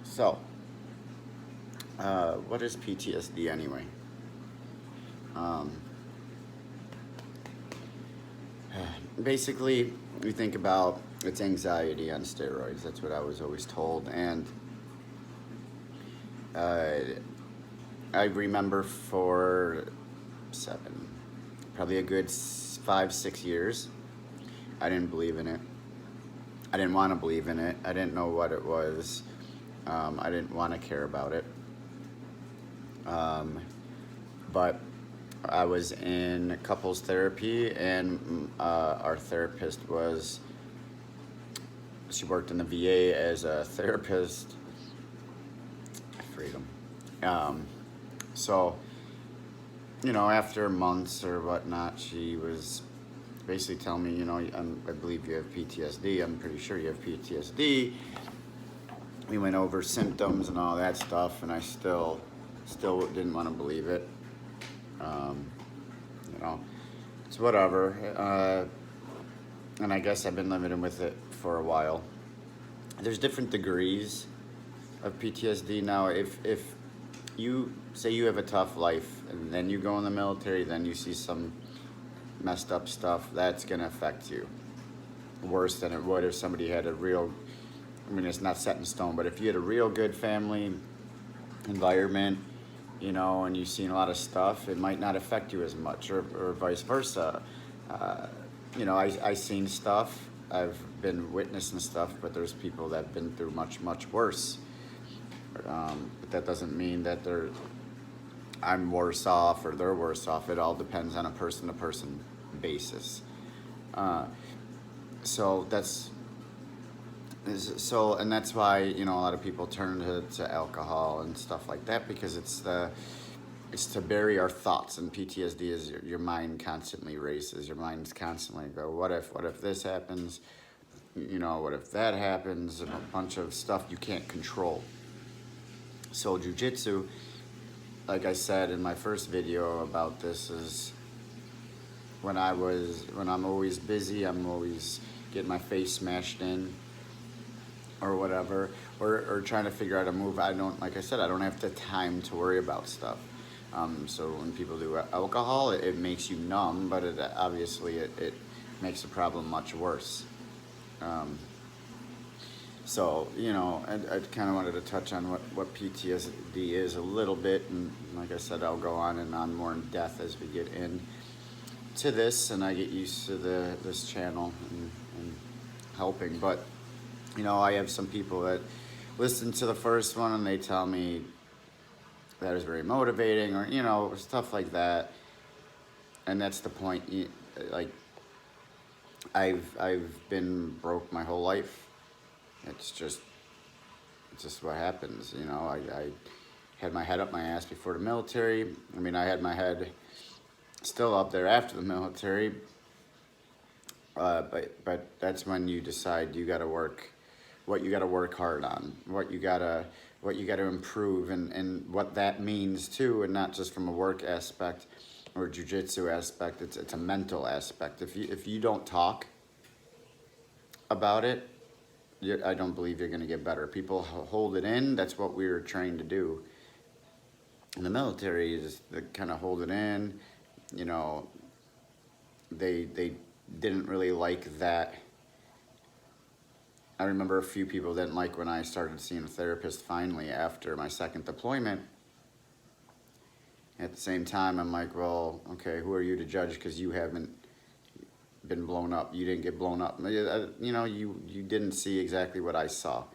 So, what is PTSD anyway? Um, Basically, we think about it's anxiety on steroids. That's what I was always told. And uh, I remember for probably a good 5, 6 years, I didn't believe in it. I didn't want to believe in it. I didn't know what it was. I didn't want to care about it. Um, but I was in couples therapy, and our therapist she worked in the VA as a therapist. Freedom. Um, so, after months or whatnot, she was basically telling me, I believe you have PTSD. I'm pretty sure you have PTSD. We went over symptoms and all that stuff, and I still didn't want to believe it. Um, it's whatever. And I guess I've been living with it for a while. There's different degrees of PTSD now. If you say you have a tough life and then you go in the military, then you see some messed up stuff, that's gonna affect you worse than it would if somebody had a real, it's not set in stone, but if you had a real good family environment, and you've seen a lot of stuff, it might not affect you as much, or vice versa. I seen stuff, I've been witnessing stuff, but there's people that have been through much, much worse. But that doesn't mean that I'm worse off or they're worse off. It all depends on a person-to-person basis. And that's why a lot of people turn to alcohol and stuff like that, because it's to bury our thoughts. And PTSD is your mind constantly races. Your mind's constantly go, what if this happens? What if that happens? And a bunch of stuff you can't control. So jiu-jitsu, like I said in my first video about this, is when I'm always busy, I'm always getting my face smashed in or whatever, or trying to figure out a move. I don't have the time to worry about stuff. So when people do alcohol, it makes you numb, but it makes the problem much worse. I kind of wanted to touch on what PTSD is a little bit, and like I said, I'll go on and on more in depth as we get into this, and I get used to this channel and helping. But I have some people that listen to the first one and they tell me that is very motivating, or stuff like that, and that's the point. Like, I've been broke my whole life. It's just what happens. I had my head up my ass before the military. I had my head still up there after the military. But that's when you decide you got to work hard on, what you gotta improve, and what that means too, and not just from a work aspect or jiu-jitsu aspect. It's a mental aspect. If you don't talk about it, I don't believe you're going to get better. People hold it in. That's what we were trained to do in the military, is to kind of hold it in. They didn't really like that. I remember a few people didn't like when I started seeing a therapist finally after my second deployment. At the same time, I'm like, well, okay, who are you to judge, because you haven't been blown up. You didn't get blown up. You didn't see exactly what I saw.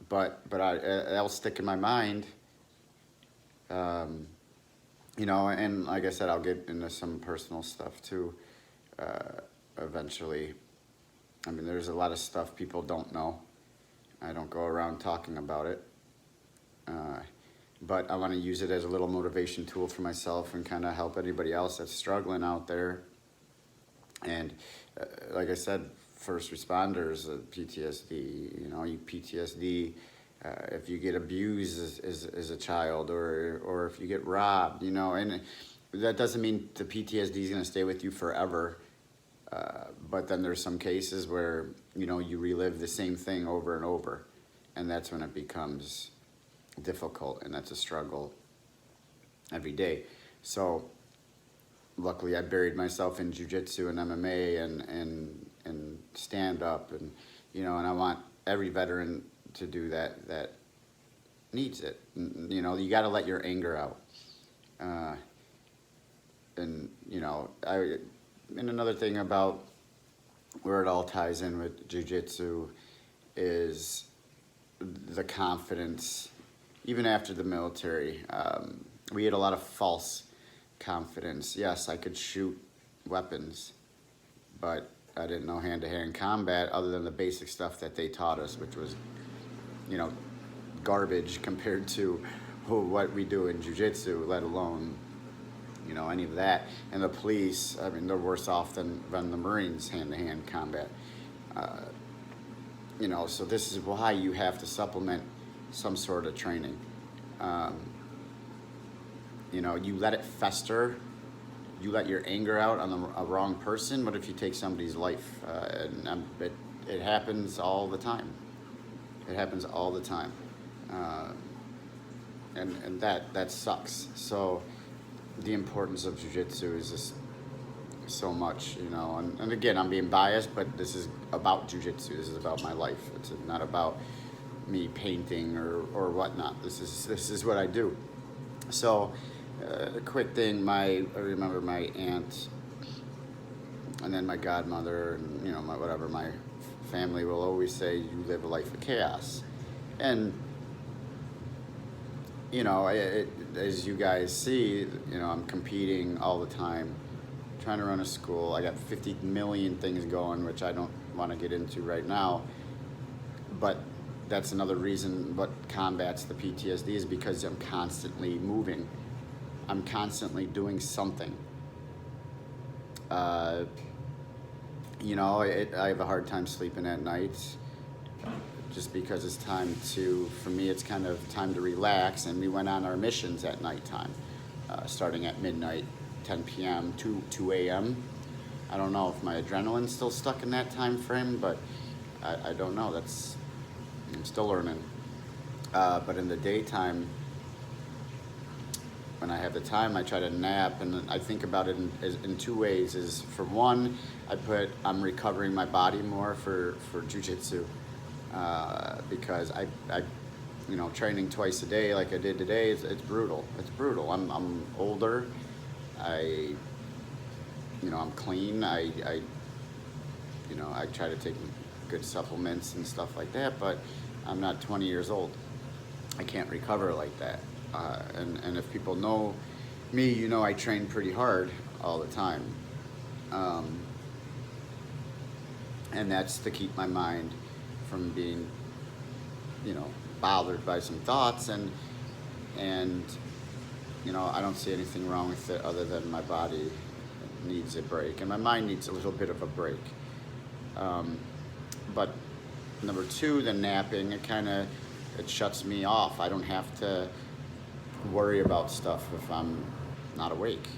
But that'll stick in my mind. And like I said, I'll get into some personal stuff too, eventually. There's a lot of stuff people don't know. I don't go around talking about it. But I want to use it as a little motivation tool for myself and kind of help anybody else that's struggling out there. And like I said, first responders, PTSD, PTSD, if you get abused as a child, or if you get robbed, and that doesn't mean the PTSD is going to stay with you forever. But then there's some cases where, you relive the same thing over and over. and that's when it becomes difficult, and that's a struggle every day. So luckily I buried myself in jiu-jitsu and MMA and stand up, and and I want every veteran to do that that needs it. You got to let your anger out. And another thing about where it all ties in with jiu-jitsu is the confidence. Even after the military, we had a lot of false confidence. Yes, I could shoot weapons, but I didn't know hand-to-hand combat other than the basic stuff that they taught us, which was, garbage compared to what we do in jiu-jitsu, let alone, any of that. And the police, I mean, they're worse off than the Marines hand-to-hand combat. So this is why you have to supplement some sort of training. You let it fester, you let your anger out on a wrong person. What if you take somebody's life? It happens all the time. It happens all the time. And that sucks. So the importance of jiu-jitsu is just so much, and again, I'm being biased, but this is about jiu-jitsu. This is about my life. It's not about me painting or whatnot. This is what I do. So a quick thing, I remember my aunt and then my godmother and my family will always say, you live a life of chaos. And as you guys see, I'm competing all the time, trying to run a school. I got 50 million things going, which I don't want to get into right now. But that's another reason what combats the PTSD is because I'm constantly moving. I'm constantly doing something. I have a hard time sleeping at night. Just because it's for me, it's kind of time to relax. And we went on our missions at nighttime, starting at midnight, 10 p.m. to 2 a.m. I don't know if my adrenaline's still stuck in that time frame, but I don't know. I'm still learning. But in the daytime, when I have the time, I try to nap, and I think about it in two ways. Is for one, I'm recovering my body more for jiu-jitsu. Because I training twice a day like I did today, it's brutal. It's brutal. I'm older. I'm clean. I try to take good supplements and stuff like that, but I'm not 20 years old. I can't recover like that. And if people know me, I train pretty hard all the time. And that's to keep my mind from being, bothered by some thoughts, and I don't see anything wrong with it other than my body needs a break and my mind needs a little bit of a break. But number two, the napping, it shuts me off. I don't have to worry about stuff if I'm not awake.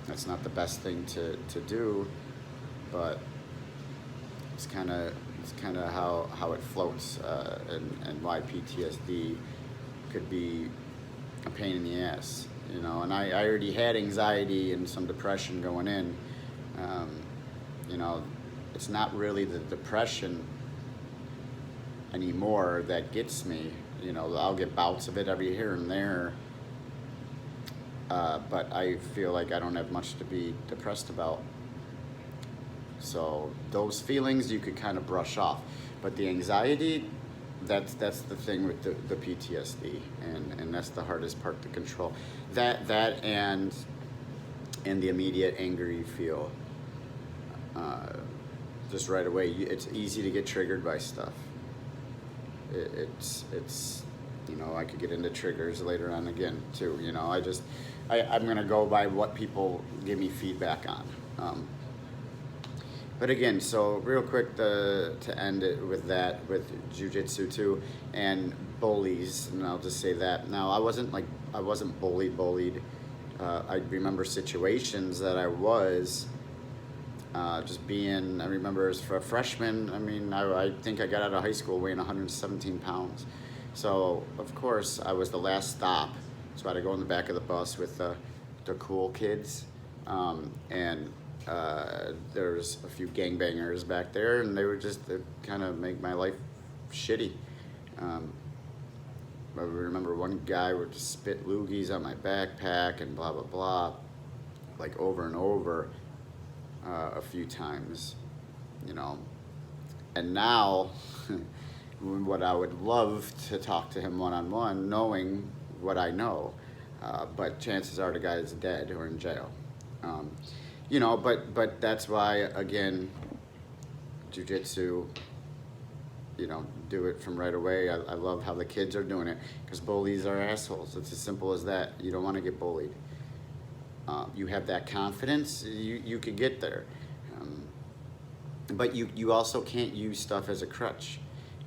That's not the best thing to do, but it's kind of how it floats, and why PTSD could be a pain in the ass, and I already had anxiety and some depression going in. It's not really the depression anymore that gets me. I'll get bouts of it every here and there, but I feel like I don't have much to be depressed about. So those feelings you could kind of brush off, but the anxiety, that's the thing with the PTSD, and that's the hardest part to control. That and the immediate anger you feel, just right away. It's easy to get triggered by stuff. It's I could get into triggers later on again too. I'm gonna go by what people give me feedback on. But again, so real quick to end it with jiu-jitsu too, and bullies, and I'll just say that. Now, I wasn't bullied. I remember situations that I was, just being, I remember as for a freshman, I mean, I think I got out of high school weighing 117 pounds. So, of course, I was the last stop. So I had to go in the back of the bus with the cool kids. And there's a few gangbangers back there, and they would just kind of make my life shitty. Um, I remember one guy would just spit loogies on my backpack and blah, blah, blah, like over and over a few times, you know. And now, what I would love to talk to him one-on-one, knowing what I know, but chances are the guy is dead or in jail. You know, but that's why, again, jiu-jitsu, you know, do it from right away. I love how the kids are doing it, because bullies are assholes. It's as simple as that. You don't want to get bullied. You have that confidence, you could get there. But you also can't use stuff as a crutch.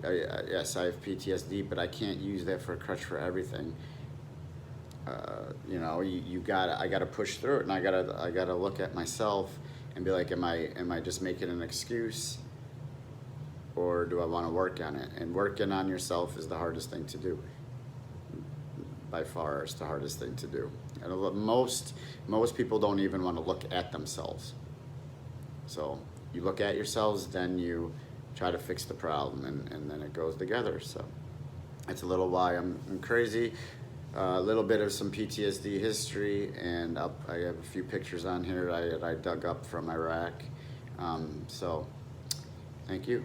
Yes, I have PTSD, but I can't use that for a crutch for everything. You know, I gotta push through it, and I gotta look at myself and be like, am I just making an excuse, or do I want to work on it? And working on yourself is the hardest thing to do. By far, it's the hardest thing to do. And most people don't even want to look at themselves. So you look at yourselves, then you try to fix the problem, and then it goes together. So that's a little why I'm crazy. A little bit of some PTSD history, and I have a few pictures on here I dug up from Iraq. So thank you.